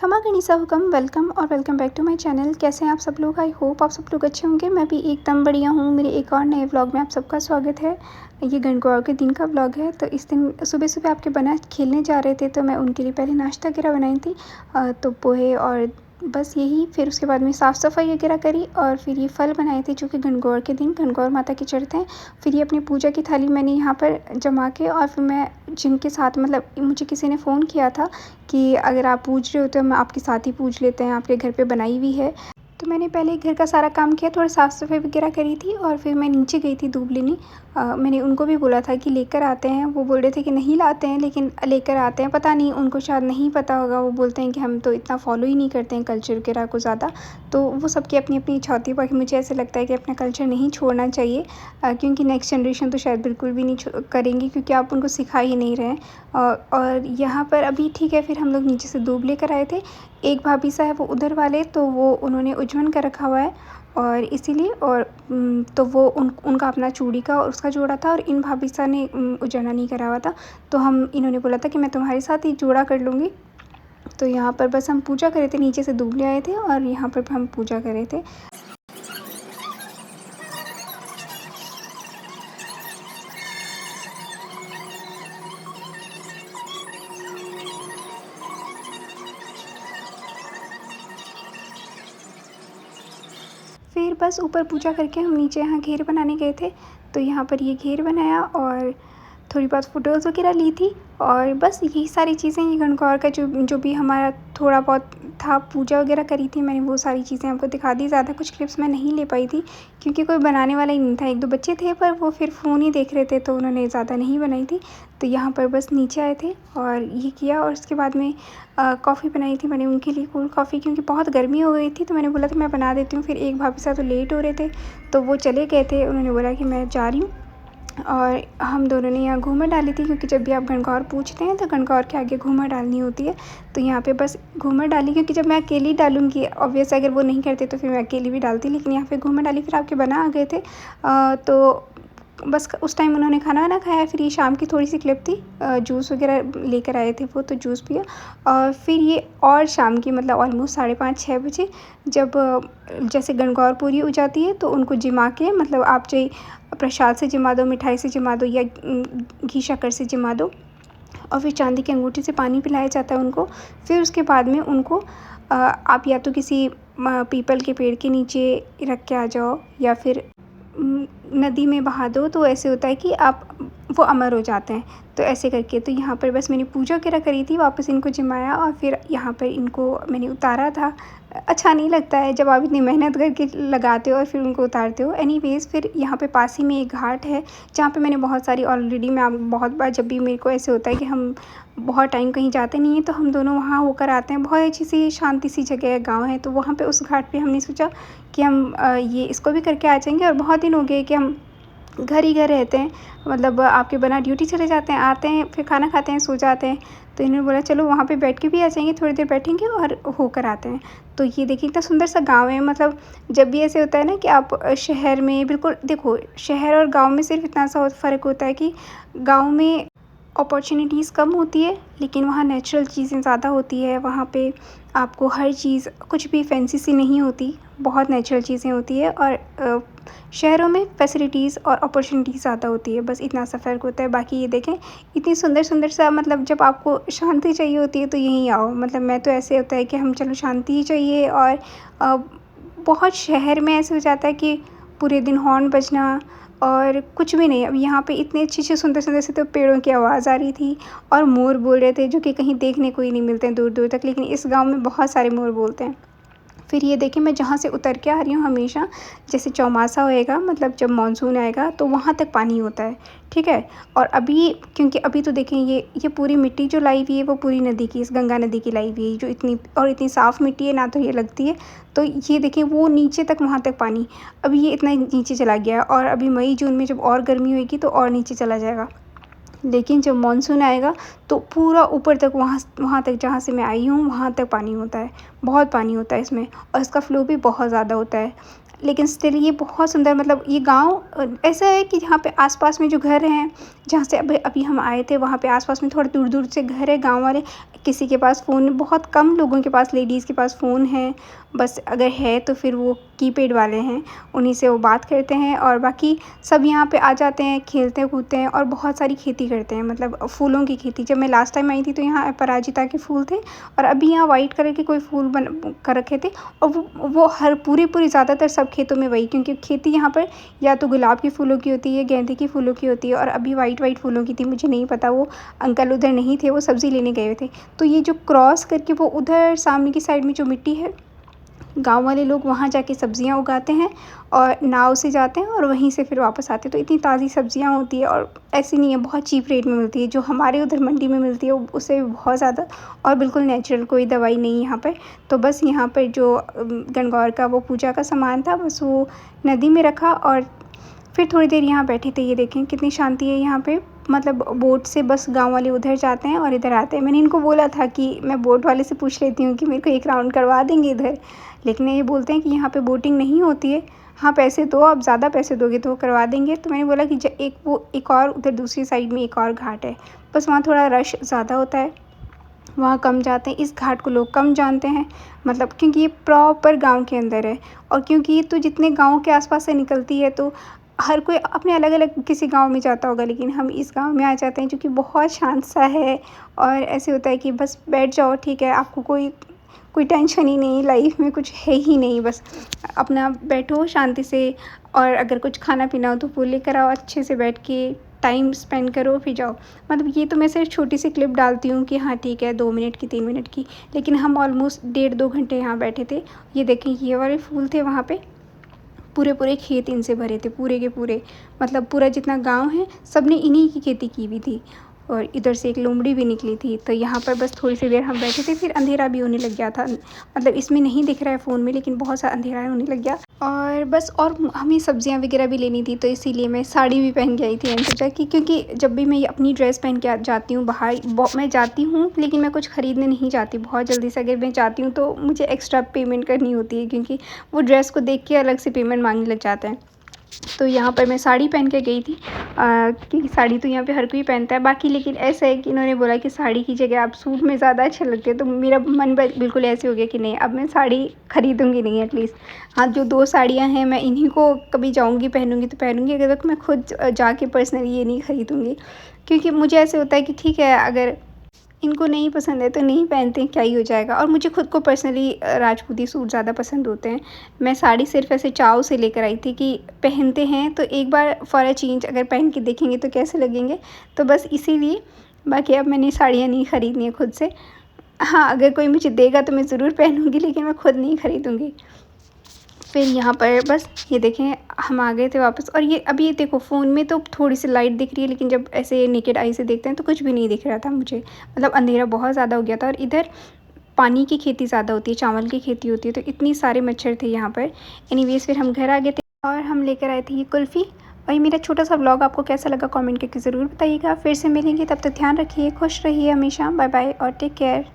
खमा गणिसा हुकम वेलकम और welcome back to my channel. कैसे हैं आप सब लोग? आई होप आप सब लोग अच्छे होंगे। मैं भी एकदम बढ़िया हूँ। मेरे एक और नए व्लॉग में आप सबका स्वागत है। ये गणगौर के दिन का व्लॉग है। तो इस दिन सुबह सुबह आपके बना खेलने जा रहे थे, तो मैं उनके लिए पहले नाश्ता वगैरह बनाई थी, तो पोहे और बस यही। फिर उसके बाद में साफ़ सफाई वगैरह करी और फिर ये फल बनाए थे जो कि गणगौर के दिन गणगौर माता के चढ़ते हैं। फिर ये अपनी पूजा की थाली मैंने यहाँ पर जमा के, और फिर मैं जिनके साथ मतलब मुझे किसी ने फ़ोन किया था कि अगर आप पूज रहे हो तो हम आपके साथ ही पूज लेते हैं, आपके घर पे बनाई हुई है। तो मैंने पहले घर का सारा काम किया, थोड़ा साफ़ सफाई वगैरह करी थी और फिर मैं नीचे गई थी दूब लेने। मैंने उनको भी बोला था कि लेकर आते हैं। वो बोल रहे थे कि नहीं लाते हैं, लेकिन लेकर आते हैं। पता नहीं, उनको शायद नहीं पता होगा। वो बोलते हैं कि हम तो इतना फॉलो ही नहीं करते हैं कल्चर वगैरह को ज़्यादा। तो वो सबकी अपनी अपनी इच्छा होती है। बाकी मुझे ऐसा लगता है कि अपना कल्चर नहीं छोड़ना चाहिए, क्योंकि नेक्स्ट जनरेशन तो शायद बिल्कुल भी नहीं करेंगी, क्योंकि आप उनको सिखा ही नहीं रहे हैं। और यहाँ पर अभी ठीक है, फिर हम लोग नीचे से दूब लेकर आए थे। एक भाभी सा है वो उधर वाले, तो वो उन्होंने उज्जवन कर रखा हुआ है और इसीलिए। और तो वो उनका अपना चूड़ी का और उसका जोड़ा था, और इन भाभी सा ने उज्जना नहीं करा हुआ था। तो हम इन्होंने बोला था कि मैं तुम्हारे साथ ही जोड़ा कर लूँगी। तो यहाँ पर बस हम पूजा करे थे, नीचे से दूब ले आए थे और यहाँ पर हम पूजा कर रहे थे। फिर बस ऊपर पूजा करके हम नीचे यहाँ घेर बनाने गए थे। तो यहाँ पर ये घेर बनाया और थोड़ी बहुत फ़ोटोज़ वगैरह ली थी, और बस यही सारी चीज़ें। ये गणगौर का जो जो भी हमारा थोड़ा बहुत था, पूजा वगैरह करी थी मैंने, वो सारी चीज़ें आपको दिखा दी। ज़्यादा कुछ क्लिप्स मैं नहीं ले पाई थी, क्योंकि कोई बनाने वाला ही नहीं था। एक दो बच्चे थे पर वो फिर फ़ोन ही देख रहे थे, तो उन्होंने ज़्यादा नहीं बनाई थी। तो यहाँ पर बस नीचे आए थे और ये किया, और उसके बाद में कॉफ़ी बनाई थी मैंने उनके लिए, कोल्ड कॉफ़ी, क्योंकि बहुत गर्मी हो गई थी। तो मैंने बोला था मैं बना देती हूँ। फिर एक भाभी साहब तो लेट हो रहे थे, तो वो चले गए थे। उन्होंने बोला कि मैं जा रही हूँ, और हम दोनों ने यहाँ घूमर डाली थी, क्योंकि जब भी आप गणगौर पूछते हैं तो गणगौर के आगे घूमर डालनी होती है। तो यहाँ पे बस घूमर डाली, क्योंकि जब मैं अकेली डालूँगी ऑब्वियस, अगर वो नहीं करते तो फिर मैं अकेली भी डालती, लेकिन यहाँ पे घूमर डाली। फिर आपके बना आ गए थे, तो बस उस टाइम उन्होंने खाना वाना खाया। फिर ये शाम की थोड़ी सी क्लिप थी, जूस वगैरह लेकर आए थे वो, तो जूस पिया। और फिर ये और शाम की मतलब ऑलमोस्ट 5:30-6 बजे, जब जैसे गणगौर पूरी हो जाती है तो उनको जिमा के, मतलब आप चाहे प्रसाद से जिमा दो, मिठाई से जिमा दो, या घी शक्कर से जिमा दो, और फिर चांदी की अंगूठी से पानी पिलाया जाता है उनको। फिर उसके बाद में उनको आप या तो किसी पीपल के पेड़ के नीचे रख के आ जाओ, या फिर नदी में बहा दो। तो ऐसे होता है कि आप वो अमर हो जाते हैं। तो ऐसे करके, तो यहाँ पर बस मैंने पूजा वगैरह करी थी, वापस इनको जिमाया, और फिर यहाँ पर इनको मैंने उतारा था। अच्छा नहीं लगता है जब आप इतनी मेहनत करके लगाते हो और फिर उनको उतारते हो। एनीवेज़, फिर यहाँ पे पास ही में एक घाट है, जहाँ पे मैंने बहुत सारी ऑलरेडी, मैं बहुत बार, जब भी मेरे को ऐसे होता है कि हम बहुत टाइम कहीं जाते नहीं हैं, तो हम दोनों वहाँ होकर आते हैं। बहुत अच्छी सी शांति सी जगह है, गाँव है। तो वहाँ पे उस घाट पे हमने सोचा कि हम ये इसको भी करके आ जाएंगे। और बहुत दिन हो गए कि हम घर ही घर रहते हैं, मतलब आपके बना ड्यूटी चले जाते हैं, आते हैं, फिर खाना खाते हैं, सो जाते हैं। तो इन्होंने बोला चलो वहाँ पे बैठ के भी आ जाएंगे, थोड़ी देर बैठेंगे और होकर आते हैं। तो ये देखिए कितना सुंदर सा गांव है। मतलब जब भी ऐसे होता है ना कि आप शहर में, बिल्कुल देखो, शहर और गांव में सिर्फ इतना सा फ़र्क होता है कि गांव में अपॉर्चुनिटीज़ कम होती है, लेकिन वहाँ नेचुरल चीज़ें ज़्यादा होती है। वहाँ पे आपको हर चीज़ कुछ भी फैंसी सी नहीं होती, बहुत नेचुरल चीज़ें होती है। और शहरों में फैसिलिटीज़ और अपॉर्चुनिटीज़ ज़्यादा होती है, बस इतना सा फ़र्क होता है। बाकी ये देखें इतनी सुंदर सुंदर सा, मतलब जब आपको शांति चाहिए होती है तो यहीं आओ। मतलब मैं तो ऐसे होता है कि हम चलो शांति ही चाहिए, और बहुत शहर में ऐसे हो जाता है कि पूरे दिन हॉर्न बजना और कुछ भी नहीं। अब यहाँ पे इतने अच्छे सुंदर सुंदर से तो पेड़ों की आवाज़ आ रही थी, और मोर बोल रहे थे, जो कि कहीं देखने को ही नहीं मिलते हैं दूर दूर तक, लेकिन इस गांव में बहुत सारे मोर बोलते हैं। फिर ये देखिए, मैं जहाँ से उतर के आ रही हूँ हमेशा, जैसे चौमासा होएगा, मतलब जब मानसून आएगा तो वहाँ तक पानी होता है, ठीक है। और अभी, क्योंकि अभी तो देखें ये पूरी मिट्टी जो लाई हुई है वो पूरी नदी की, इस गंगा नदी की लाई हुई है, जो इतनी साफ़ मिट्टी है ना, तो ये लगती है। तो ये देखें वो नीचे तक, वहाँ तक पानी, अभी ये इतना नीचे चला गया है। और अभी मई जून में जब और गर्मी होगी तो और नीचे चला जाएगा। लेकिन जब मानसून आएगा तो पूरा ऊपर तक, वहाँ तक जहाँ से मैं आई हूँ वहाँ तक पानी होता है। बहुत पानी होता है इसमें, और इसका फ़्लो भी बहुत ज़्यादा होता है। लेकिन स्टिल ये बहुत सुंदर, मतलब ये गाँव ऐसा है कि यहाँ पे आस-पास में जो घर हैं, जहाँ से अभी अभी हम आए थे वहाँ पे आस-पास में थोड़ा दूर-दूर से घर है गाँव वाले। किसी के पास फ़ोन, बहुत कम लोगों के पास, लेडीज़ के पास फ़ोन है। बस अगर है तो फिर वो कीपैड वाले हैं, उन्हीं से वो बात करते हैं और बाकी सब यहाँ पे आ जाते हैं, खेलते कूदते हैं और बहुत सारी खेती करते हैं, मतलब फूलों की खेती। जब मैं लास्ट टाइम आई थी तो यहाँ अपराजिता के फूल थे और अभी यहाँ वाइट कलर के कोई फूल बन कर रखे थे और वो हर पूरी ज़्यादातर सब खेतों में वही, क्योंकि खेती यहाँ पर या तो गुलाब के फूलों की होती है, गेंदे के फूलों की होती है और अभी वाइट फूलों की थी। मुझे नहीं पता, वो अंकल उधर नहीं थे, वो सब्ज़ी लेने गए हुए थे। तो ये जो क्रॉस करके वो उधर सामने की साइड में जो मिट्टी है, गाँव वाले लोग वहाँ जाके सब्ज़ियाँ उगाते हैं और नाव से जाते हैं और वहीं से फिर वापस आते हैं। तो इतनी ताज़ी सब्ज़ियाँ होती है और ऐसी नहीं है, बहुत चीप रेट में मिलती है। जो हमारे उधर मंडी में मिलती है उससे भी बहुत ज़्यादा और बिल्कुल नेचुरल, कोई दवाई नहीं यहाँ पर। तो बस यहाँ पर जो गणगौर का वो पूजा का सामान था, बस वो नदी में रखा और फिर थोड़ी देर यहाँ बैठे थे। ये देखें कितनी शांति है यहाँ पे, मतलब बोट से बस गाँव वाले उधर जाते हैं और इधर आते हैं। मैंने इनको बोला था कि मैं बोट वाले से पूछ लेती हूँ कि मेरे को एक राउंड करवा देंगे इधर, लेकिन ये बोलते हैं कि यहाँ पे बोटिंग नहीं होती है। हाँ, पैसे दो, आप ज़्यादा पैसे दोगे तो वो करवा देंगे। तो मैंने बोला कि एक और उधर दूसरी साइड में एक और घाट है, बस वहाँ थोड़ा रश ज़्यादा होता है, वहाँ कम जाते हैं। इस घाट को लोग कम जानते हैं, मतलब क्योंकि ये प्रॉपर गाँव के अंदर है और क्योंकि ये तो जितने गाँव के आसपास से निकलती है तो हर कोई अपने अलग-अलग किसी गाँव में जाता होगा, लेकिन हम इस गाँव में आ जाते हैं जो कि बहुत शांत सा है और ऐसे होता है कि बस बैठ जाओ, ठीक है, आपको कोई कोई टेंशन ही नहीं, लाइफ में कुछ है ही नहीं, बस अपना बैठो शांति से और अगर कुछ खाना पीना हो तो वो लेकर आओ, अच्छे से बैठ के टाइम स्पेंड करो फिर जाओ। मतलब ये तो मैं सिर्फ छोटी सी क्लिप डालती हूँ कि हाँ ठीक है, 2 मिनट की 3 मिनट की, लेकिन हम ऑलमोस्ट 1.5-2 घंटे यहाँ बैठे थे। ये देखें, ये वाले फूल थे वहाँ पे, पूरे खेत इनसे भरे थे, पूरे के पूरे, मतलब पूरा जितना गाँव है सब ने इन्हीं की खेती की हुई थी और इधर से एक लोमड़ी भी निकली थी। तो यहाँ पर बस थोड़ी सी देर हम बैठे थे, फिर अंधेरा भी होने लग गया था, मतलब इसमें नहीं दिख रहा है फ़ोन में, लेकिन बहुत सा अंधेरा होने लग गया और बस। और हमें सब्जियाँ वगैरह भी लेनी थी, तो इसीलिए मैं साड़ी भी पहन के आई थी। मैंने सोचा कि क्योंकि जब भी मैं अपनी ड्रेस पहन के जाती हूँ बाहर, मैं जाती हूँ लेकिन मैं कुछ ख़रीदने नहीं जाती बहुत जल्दी से। अगर मैं जाती हूँ तो मुझे एक्स्ट्रा पेमेंट करनी होती है, क्योंकि वो ड्रेस को देख के अलग से पेमेंट मांगने लग जाते हैं। तो यहाँ पर मैं साड़ी पहन के गई थी, क्योंकि साड़ी तो यहाँ पे हर कोई पहनता है बाकी, लेकिन ऐसा है कि इन्होंने बोला कि साड़ी की जगह आप सूट में ज़्यादा अच्छे लगते हैं। तो मेरा मन बिल्कुल ऐसे हो गया कि नहीं, अब मैं साड़ी ख़रीदूँगी नहीं एटलीस्ट। हाँ, जो 2 साड़ियाँ हैं मैं इन्हीं को कभी जाऊँगी पहनूँगी तो पहनूँगी, अगर तक मैं खुद जाके पर्सनली ये नहीं ख़रीदूँगी, क्योंकि मुझे ऐसे होता है कि ठीक है, अगर इनको नहीं पसंद है तो नहीं पहनते, क्या ही हो जाएगा। और मुझे खुद को पर्सनली राजपूती सूट ज़्यादा पसंद होते हैं। मैं साड़ी सिर्फ़ ऐसे चाव से लेकर आई थी कि पहनते हैं तो एक बार फॉर अ चेंज अगर पहन के देखेंगे तो कैसे लगेंगे, तो बस इसीलिए। बाकी अब मैंने साड़ियाँ नहीं ख़रीदनी है खुद से। हाँ, अगर कोई मुझे देगा तो मैं ज़रूर पहनूँगी, लेकिन मैं खुद नहीं ख़रीदूँगी। फिर यहाँ पर बस ये देखें, हम आ गए थे वापस और ये अभी ये देखो, फ़ोन में तो थोड़ी सी लाइट दिख रही है, लेकिन जब ऐसे नेकेड आई से देखते हैं तो कुछ भी नहीं दिख रहा था मुझे, मतलब अंधेरा बहुत ज़्यादा हो गया था। और इधर पानी की खेती ज़्यादा होती है, चावल की खेती होती है, तो इतनी सारे मच्छर थे यहाँ पर। एनीवेज़ फिर हम घर आ गए थे और हम लेकर आए थे ये कुल्फ़ी। और ये मेरा छोटा सा व्लॉग आपको कैसा लगा कमेंट करके ज़रूर बताइएगा। फिर से मिलेंगे, तब तक ध्यान रखिए, खुश रहिए हमेशा। बाय बाय और टेक केयर।